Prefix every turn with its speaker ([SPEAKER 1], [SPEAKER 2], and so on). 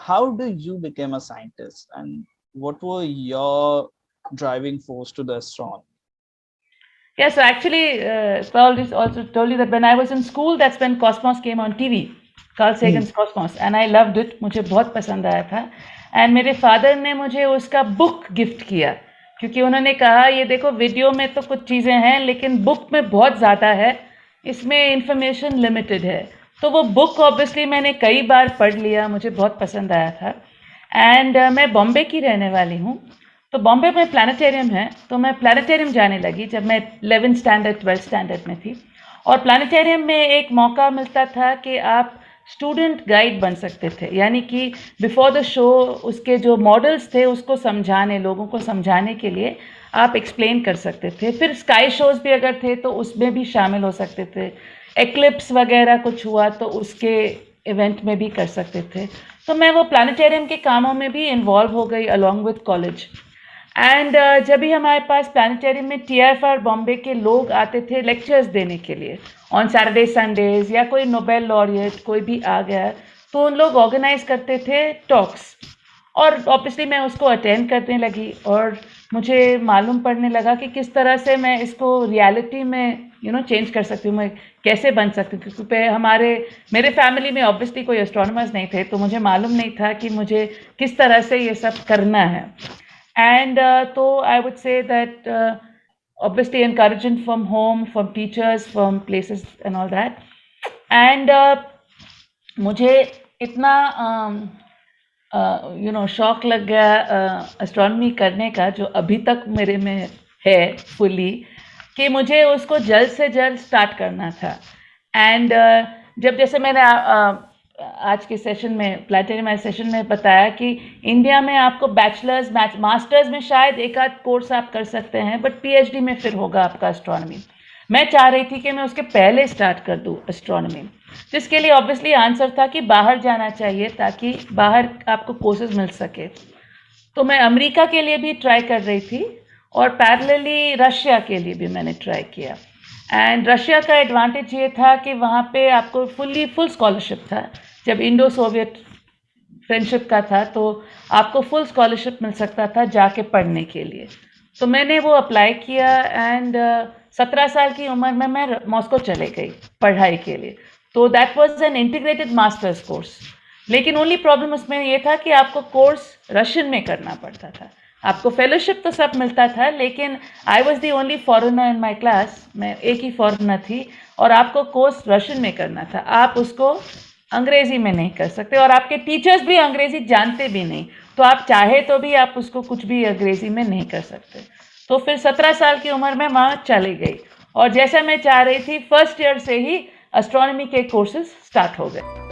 [SPEAKER 1] how do you become a scientist, and what were your driving force to the astronomy?
[SPEAKER 2] Yeah, so actually, Paul just also told you that when I was in school, that's when Cosmos came on TV, Carl
[SPEAKER 1] Hmm.
[SPEAKER 2] Sagan's Cosmos, and I loved it. मुझे बहुत पसंद आया था. And मेरे father ने मुझे उसका book gift किया, क्योंकि उन्होंने कहा ये देखो वीडियो में तो कुछ चीज़ें हैं लेकिन बुक में बहुत ज़्यादा है, इसमें इंफॉर्मेशन लिमिटेड है. तो वो बुक ऑब्वियसली मैंने कई बार पढ़ लिया, मुझे बहुत पसंद आया था. एंड मैं बॉम्बे की रहने वाली हूँ, तो बॉम्बे में प्लानिटेरियम है, तो मैं प्लानिटेरियम जाने लगी जब मैं 11th स्टैंडर्ड 12th स्टैंडर्ड में थी. और प्लानिटेरियम में एक मौका मिलता था कि आप स्टूडेंट गाइड बन सकते थे, यानी कि बिफोर द शो उसके जो मॉडल्स थे उसको समझाने, लोगों को समझाने के लिए आप एक्सप्लेन कर सकते थे. फिर स्काई शोज़ भी अगर थे तो उसमें भी शामिल हो सकते थे. एक्लिप्स वगैरह कुछ हुआ तो उसके इवेंट में भी कर सकते थे. तो मैं वो प्लानिटेरियम के कामों में भी इन्वॉल्व हो गई अलॉन्ग विथ कॉलेज. एंड जब भी हमारे पास प्लानिटेरियम में TIFR बॉम्बे के लोग आते थे लेक्चर्स देने के लिए ऑन सैटरडे संडेज, या कोई नोबेल लॉरिएट कोई भी आ गया, तो उन लोग ऑर्गेनाइज करते थे टॉक्स, और ऑब्वियसली मैं उसको अटेंड करने लगी और मुझे मालूम पड़ने लगा कि किस तरह से मैं इसको रियलिटी में चेंज कर सकती हूँ, मैं कैसे बन सकती हूँ. क्योंकि मेरे फैमिली में ऑब्वियसली कोई एस्ट्रोनॉमर्स नहीं थे, तो मुझे मालूम नहीं था कि मुझे किस तरह से ये सब करना है. And so I would say that obviously encouragement from home, from teachers, from places and all that. And मुझे इतना शौक लग गया एस्ट्रोनॉमी करने का, जो अभी तक मेरे में है फुली, कि मुझे उसको जल्द से जल्द स्टार्ट करना था. एंड जब जैसे मैंने आज के सेशन में प्लेनेटरियम सेशन में बताया कि इंडिया में आपको बैचलर्स मास्टर्स में शायद एक आध कोर्स आप कर सकते हैं, बट PhD में फिर होगा आपका एस्ट्रोनॉमी. मैं चाह रही थी कि मैं उसके पहले स्टार्ट कर दूँ एस्ट्रोनॉमी, जिसके लिए ऑब्वियसली आंसर था कि बाहर जाना चाहिए ताकि बाहर आपको कोर्सेज मिल सके. तो मैं अमेरिका के लिए भी ट्राई कर रही थी और पैरेलली रशिया के लिए भी मैंने ट्राई किया. एंड रशिया का एडवांटेज ये था कि वहाँ पे आपको फुल स्कॉलरशिप था. जब इंडो सोवियत फ्रेंडशिप का था तो आपको फुल स्कॉलरशिप मिल सकता था जाके पढ़ने के लिए. तो मैंने वो अप्लाई किया एंड 17 साल की उम्र में मैं मॉस्को चले गई पढ़ाई के लिए. तो that was an integrated masters course. लेकिन ओनली प्रॉब्लम उसमें ये था कि आपको कोर्स रशियन में करना पड़ता था. आपको फेलोशिप तो सब मिलता था, लेकिन I was the only foreigner in my class, मैं एक ही फॉरेनर थी, और आपको कोर्स रशियन में करना था. आप उसको अंग्रेज़ी में नहीं कर सकते, और आपके टीचर्स भी अंग्रेज़ी जानते भी नहीं, तो आप चाहे तो भी आप उसको कुछ भी अंग्रेज़ी में नहीं कर सकते. तो फिर 17 साल की उम्र में वहाँ चली गई, और जैसा मैं चाह रही थी फर्स्ट ईयर से ही एस्ट्रोनॉमी के कोर्सेज स्टार्ट हो गए.